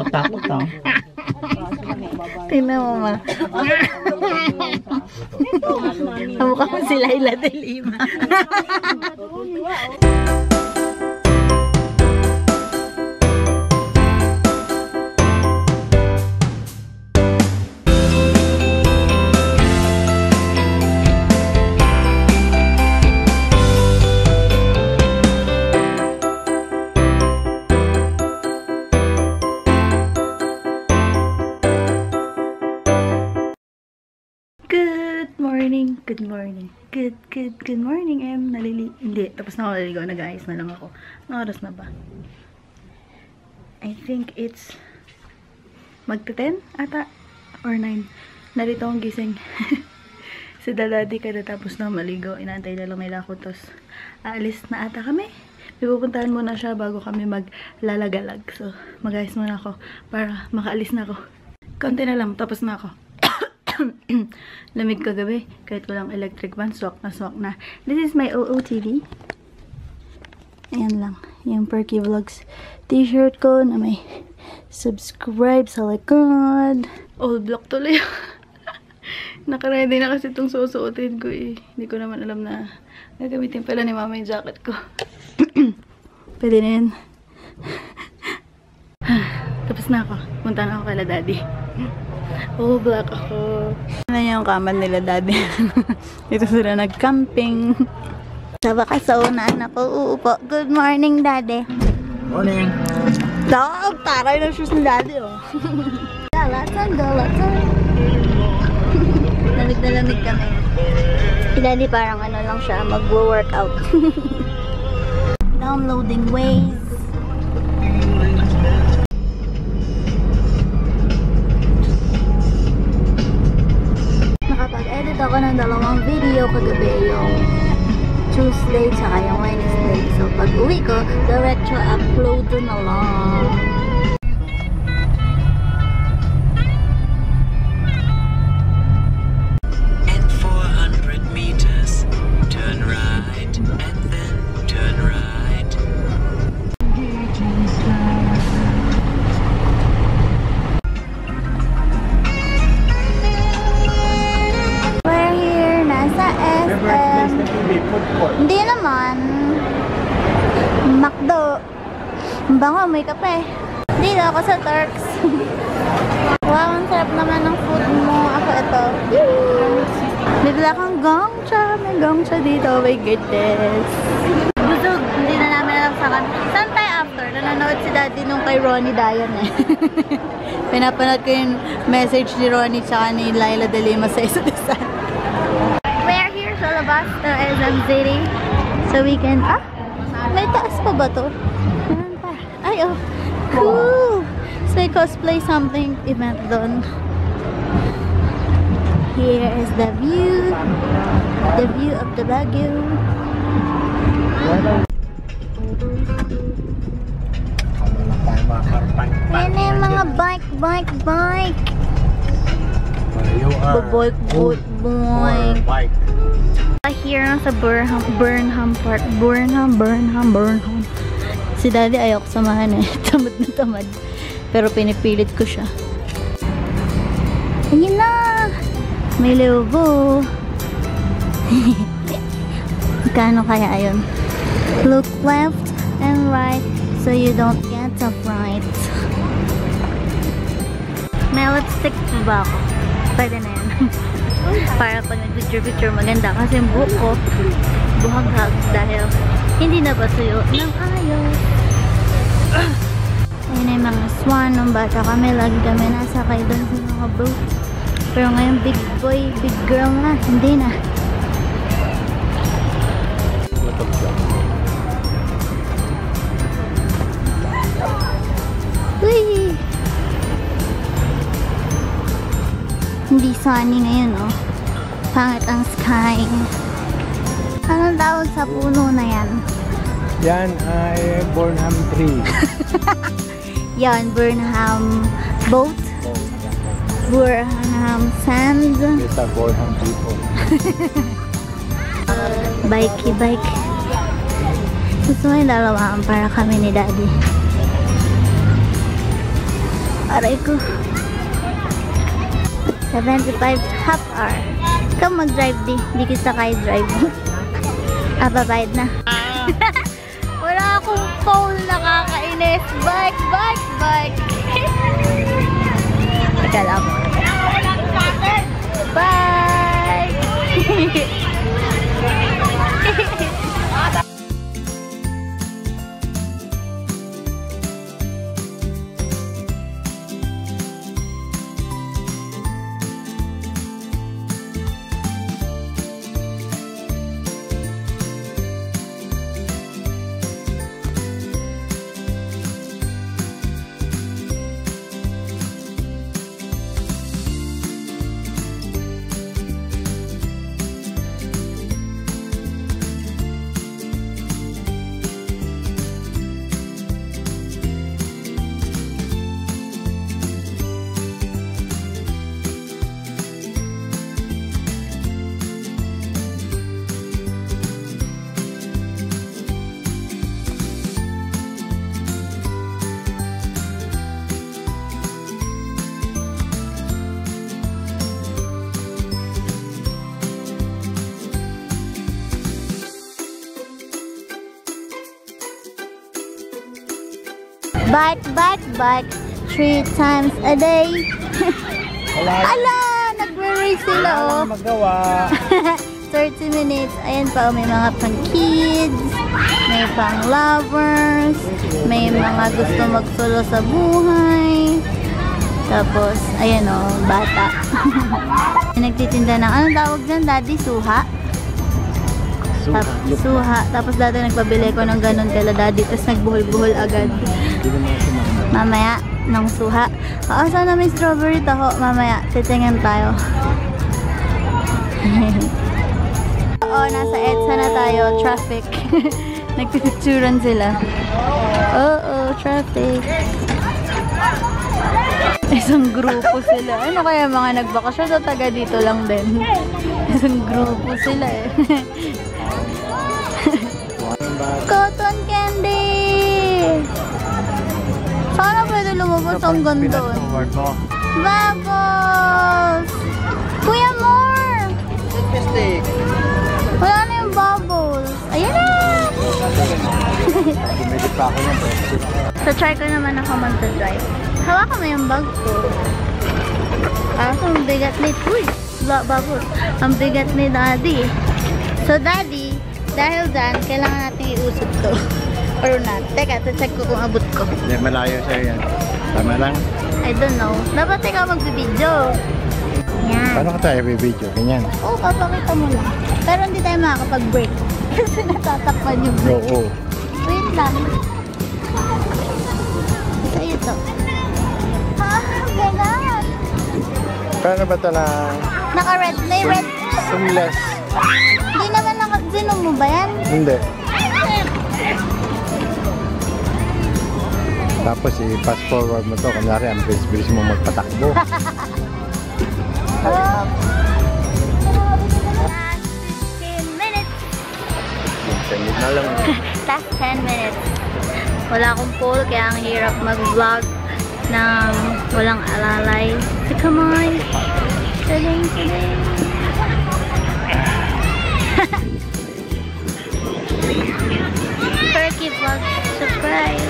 Takot ah. Tingnan mo ma. Mukha mo si Laila de Lima. Good morning. Good morning, Em. Hindi. Tapos na ako naliligaw. Nag-ayos na lang ako. Anong oras na ba? I think it's magta-10 ata. Or 9. Narito akong gising. Si Daddy kada tapos na maligaw. Inaantay na lang nila ako. Tapos aalis na ata kami. Pipupuntahan muna siya bago kami maglalagalag. So, mag-ayos muna ako para makaalis na ako. Konti na lang. Tapos na ako. Lamig kagabi. Kahit walang electric fan, swak na. This is my OOTV. Ayan lang. Yung Perky Vlogs t-shirt ko na may subscribe sa likod. Old block tuloy. Nakaready na kasi itong susuotin ko eh. Hindi ko naman alam na gagamitin pala ni mama yung jacket ko. Pwede na yan. Tapos na ako. Punta na ako kay Daddy. Oh, black ako. Ano yung kama nila, Daddy? Dito sila nag-camping. Sa wakas sa unaan ako uupo. Good morning, Daddy. Morning. Dog, taray ng shoes ni Daddy, oh. Galatan. Lamig na lamig kami. Si Daddy parang ano lang siya, mag-workout. Downloading Waze. Nakapag-edit ako ng 2 video kagabi, yung Tuesday tsaka yung Wednesday. So pag uwi ko, diretso upload na lang. In 400 meters, turn right and then turn right. We're here, nasa SM. Hindi naman. McDo. Bango, may kape. Dito ako sa Turks. Wow, ang sarap naman ng food mo. Ako ito. Bibila akong gongcha. May gongcha dito. Oh my goodness. Busog. Hindi na namin alam sa kami. Saan tayo after? Nanonood si Daddy nung kay Ronnie Dayan eh. Pinapanood ko yung message ni Ronnie tsaka ni Laila de Lima sa isa't isa. We're here sa labas ng SM City. So we can... may taas pa ba to? Meron pa. Ay, oh. Cool! So may cosplay something event doon. Here is the view. The view of the Baguio. Yan na yung mga bike. Bike. Here na sa Burnham Park. Burnham. Si Daddy ayok samahan eh. Tamad na tamad. Pero pinipilit ko siya. Ayun na! May logo. Kano kaya ayun? Look left and right so you don't get a fright. May lipstick ba ako? Pwede na yan. Para pag nag-picture maganda kasi yung buhok ko buhag-hag dahil hindi na patuyo ng ayos. Ayun na yung mga swan nung bata kami, lagi kami nasakay doon sa mga boat, pero ngayon big boy, big girl na, hindi na. Uy! Hindi sunny ngayon, oh. Pangit ang sky. Anong tawag sa puno na yan? Yan ay Burnham tree. Yan, Burnham boat. Burnham sand. These are Burnham people. Bike. Gusto mo yung dalawaan para kami ni Daddy. Aray ko. 75 half hour. Ikaw mag-drive di. Di kita kaya drive. Babayad na. Wala akong phone. Nakakainis. Bike. Teka lang. Bye! Bike 3 times a day. Ala, nagre-race sila oh. Magawa. 30 minutes. Ayan pa, may mga pang kids, may pang lovers, may mga gusto magsolo sa buhay. Tapos, ayan oh, bata. Nagtitinda ng, anong tawag dyan, daddy? Suha? Suha. Tapos dati nagpabili ko ng ganun kala daddy. Tapos nagbuhol-buhol agad. Mamaya, ng suha. Sana may strawberry taho. Mamaya, titingin tayo. Oo, nasa EDSA na tayo. Traffic. Nagpipicturan sila. Oo, traffic. Isang grupo sila. Ano kaya mga nagbakasyon o taga dito lang din? Isang grupo sila eh. Cotton candy! Sana pwede lumabas ang ganda. Bubbles! Kuya, more! Wala na yung bubbles. Ayan na! So, try ko naman ako mag-drive. Hawakan mo yung bag ko. Kaso, ang bigat ni... Uy! Bubbles. Ang bigat ni daddy. So, daddy, dahil dyan, kailangan natin iusod to. Or not. Teka, check ko kung abot ko. Hindi, malayo sa'yo yan. Tama lang. I don't know. Dapat ikaw mag-video. Yan. Paano ka tayo video? Ganyan. Oo, papakita mo lang. Pero hindi tayo makakapag-break. Kasi natatakpan yung break. Oo. Wait lang. Sa'yo to. Ganyan. Paano ba ito na... Naka-red. May red. Seamless? Hindi naman naka-zinom mo ba yan? Hindi. Tapos i-fast forward mo to. Kunyari, ang bilis-bilis mo magpatakbo. Last 15 minutes. 10 minutes na lang. Last 10 minutes. Wala akong pole kaya ang hirap mag-vlog ng walang alalay. So come on. Saling. Turkey vlog. Surprise.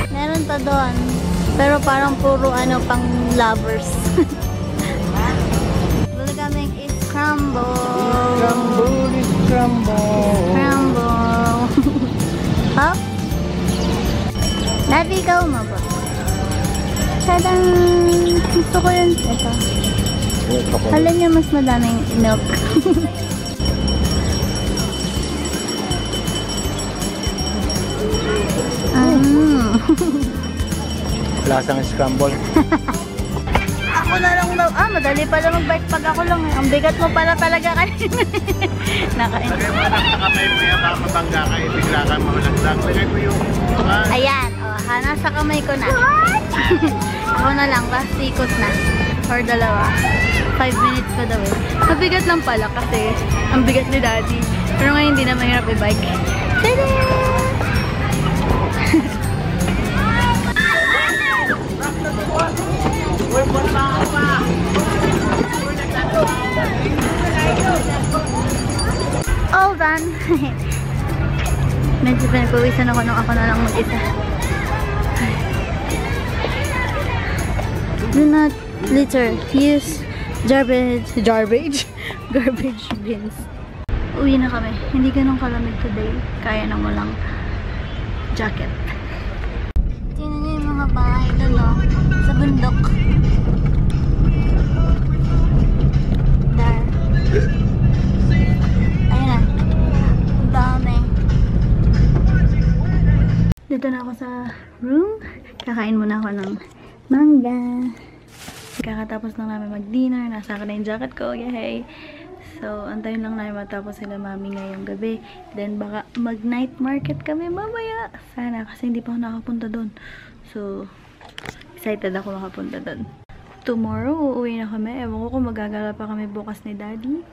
Meron pa doon. Pero parang puro ano pang lovers. Bili kaming scramble. Scramble. Hop. Daddy, ikaw mo ba? Tadang! Gusto ko yun. Ito. Alam niya mas madaming milk. Lasang scramble. Ako na lang daw. Madali pala mag-bike pag ako lang. Ang bigat mo pala talaga kanina. Nakain. Lagay mo lang sa kamay mo yan, baka mabangga ka, bigla ka mamalaglag. Lagay mo yung... Ayan. Nasa kamay ko na. Ako na lang. Last ikot na. Or dalawa. 5 minutes pa daw eh. Mabigat lang pala kasi ang bigat ni daddy. Pero ngayon hindi na mahirap i-bike. Tada! Pinapawisan ako nung ako na lang mag-isa. Do not litter. Use garbage bins. Uwi na kami. Hindi ganun kalamig today. Kaya nang walang jacket. Tingnan niyo yung mga bahay doon, no? Sa bundok. There. Ayun na. Ang dami. Dito na ako sa room. Kakain muna ako ng mangga. Kakatapos lang namin mag-dinner. Nasa akin na yung jacket ko. Yay! So, antayin lang namin matapos sila mami ngayong gabi. Then, baka mag-night market kami mamaya. Sana, kasi hindi pa ako nakapunta doon. So, excited ako makapunta doon. Tomorrow, uuwi na kami. Ewan ko kung magagala pa kami bukas ni Daddy.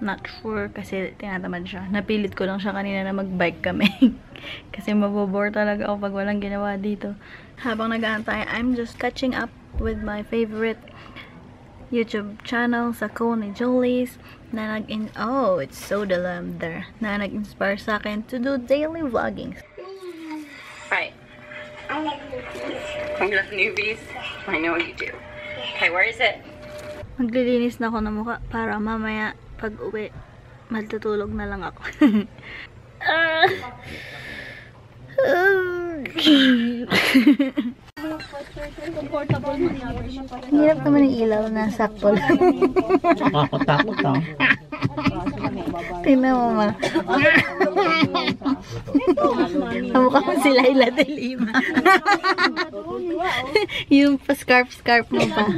Not sure, kasi tinatamad siya. Napilit ko lang siya kanina na mag-bike kami. Kasi mabobore talaga ako pag walang ginawa dito. Habang nag-aantay, I'm just catching up with my favorite YouTube channel sa Coney Jollies na oh, it's so delam there. Na nag-inspire sa akin to do daily vlogging. Right. I love newbies. I love newbies? I know you do. Okay, where is it? Maglilinis na ako ng mukha para mamaya pag uwi, matutulog na lang ako. Hirap naman yung ilaw na sakto lang. Takot lang. Tingnan mo, ma. Mukha mo si Laila de Lima. Yung pa-scarf mo pa.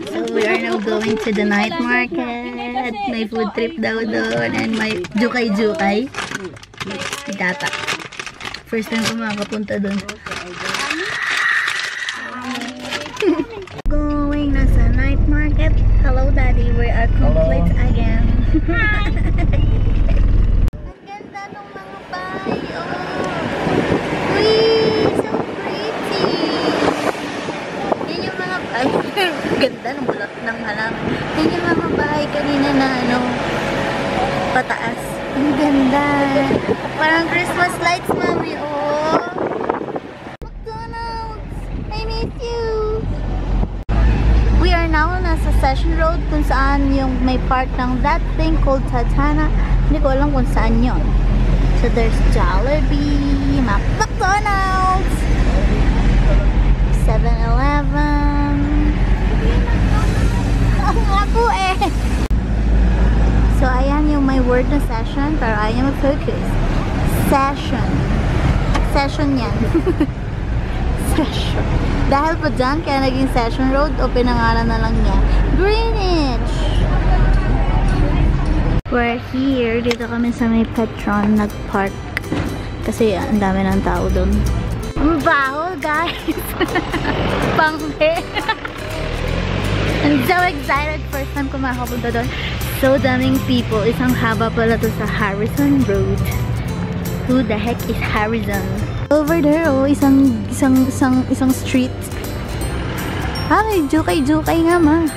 So we are now going to the night market. May food trip daw doon. And may jukay-jukay. Data. First time ko makakapunta doon. Going na sa night market. Hello, Daddy. We are complete again. Ang ganda ng mga bahay. Oh. Uy, so pretty. Yan yung mga ganda ng bulak ng halaman. Yan yung mga bahay kanina na pataas. Ang ganda. Parang Christmas lights, Mami. Oh. McDonald's. I miss you. We are now nasa Session Road kung saan yung may part ng that thing called Tatana. Hindi ko alam kung saan yun. So there's Jollibee, McDonald's, 7-Eleven. Ang ako eh. So ayan yung may word na session pero ayaw mag-focus. Session. Session yan. Session. Dahil pa dyan, kaya naging Session Road o pinangalan na lang niya Greenwich. We're here. Dito kami sa may Petron nag-park. Kasi ang dami ng tao doon. Ang baho, guys! Panghe! I'm so excited. First time ko makapunta doon. So daming people. Isang haba pala to sa Harrison Road. Who the heck is Harrison? Over there, oh, isang street. Ay, jukay-jukay nga, ma.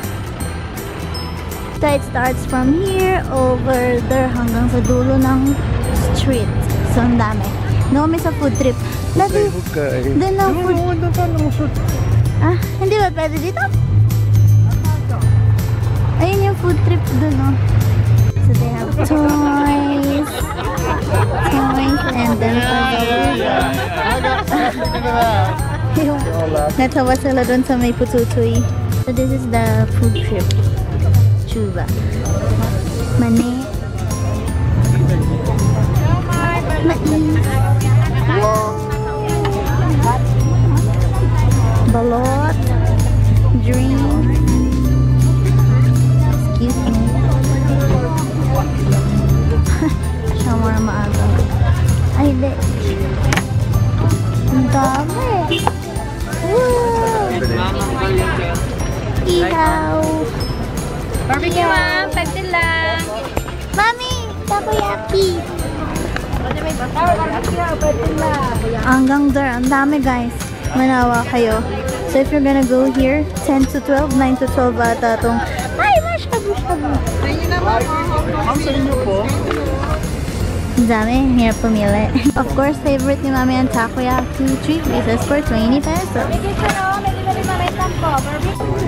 So it starts from here, over there, hanggang sa dulo ng street. So, ang dami. No, may sa food trip. Dati, doon lang food. Ah, hindi ba pwede dito? Ayun yung food trip doon, oh. So, they have toys, and then natawa sila doon sa may pututoy. So this is the food trip. Chuba. Mani. Balot. Drink. Excuse me. Siya muna maaga. Ay, di. Ang dami. Woo! Ihaw. Barbecue, ma'am. 5 lang. Mami, takoyaki. Hanggang there, ang dami guys. Manawa kayo. So if you're gonna go here, 10 to 12, 9 to 12 ata itong ay, mashabu-shabu. Ma'am, sa inyo po. Ang dami, hirap pumili. Of course, favorite ni Mami ang takoyaki. 3 pieces for 20 pesos.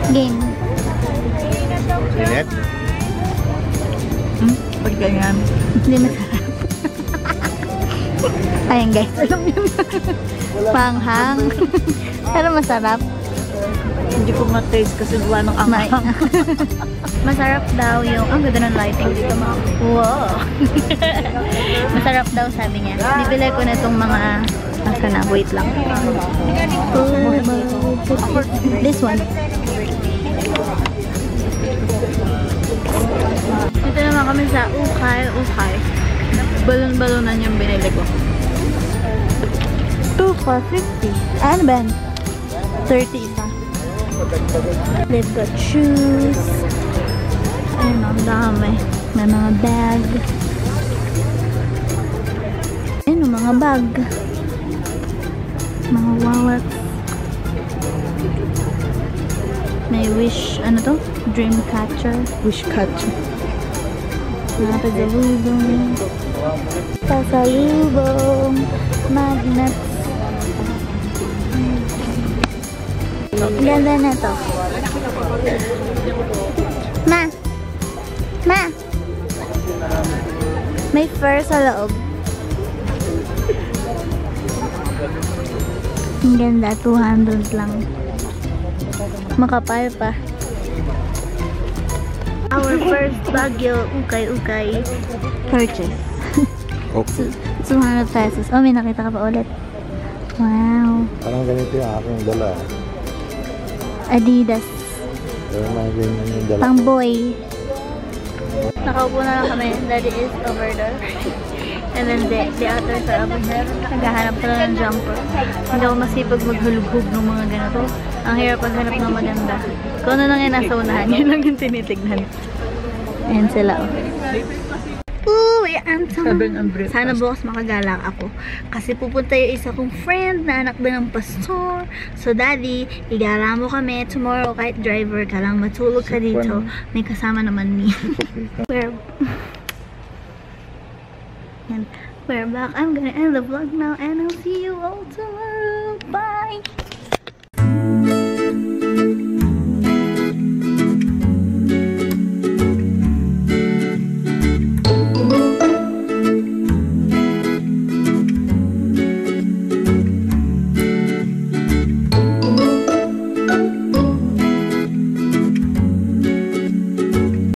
Game. Init? Pag ganyan. Hindi masarap. Ayan guys, alam yun. Panghang. Pero masarap. Hindi ko ma-taste kasi gawa ng anghang. Masarap daw yung, ang ganda ng lighting dito mga. Wow! Masarap daw sabi niya. Bibili ko na itong mga, asa na, wait lang. This one. Dito naman kami sa ukay. Balon-balonan yung binili ko. 2 for 50. Ano ba? 30 isa. They've got shoes. Ayun, ang dami. May mga bag. Ayun, mga bag. Mga wallet. May wish, ano to? Dream catcher. Wish catcher. Mga pasalubong. Pasalubong. Magnets. Ganda na to. Ma! May fur sa loob. Ang ganda, 200 lang. Makapal pa. Our first Baguio ukay purchase. Okay. 200 pesos. Oh, may nakita ka pa ulit. Wow. Parang ganito yung aking dala. Adidas. Pero mga ganyan yung dala. Pang boy. Nakaupo na lang kami. Daddy is over there. And then the others are over there. Naghahanap ko na ng jumper. Hindi ako masipag maghulughog ng mga ganito. Ang hirap paghanap ng maganda. Kung ano lang yung nasa unahan, yun lang yung tinitignan. Ayan sila. Uy, sana bukas makagala ako. Kasi pupunta yung isa kong friend na anak ba ng pastor. So daddy, igala mo kami tomorrow kahit driver ka lang. Matulog ka dito. May kasama naman me. We're back. I'm gonna end the vlog now and I'll see you all tomorrow. Bye!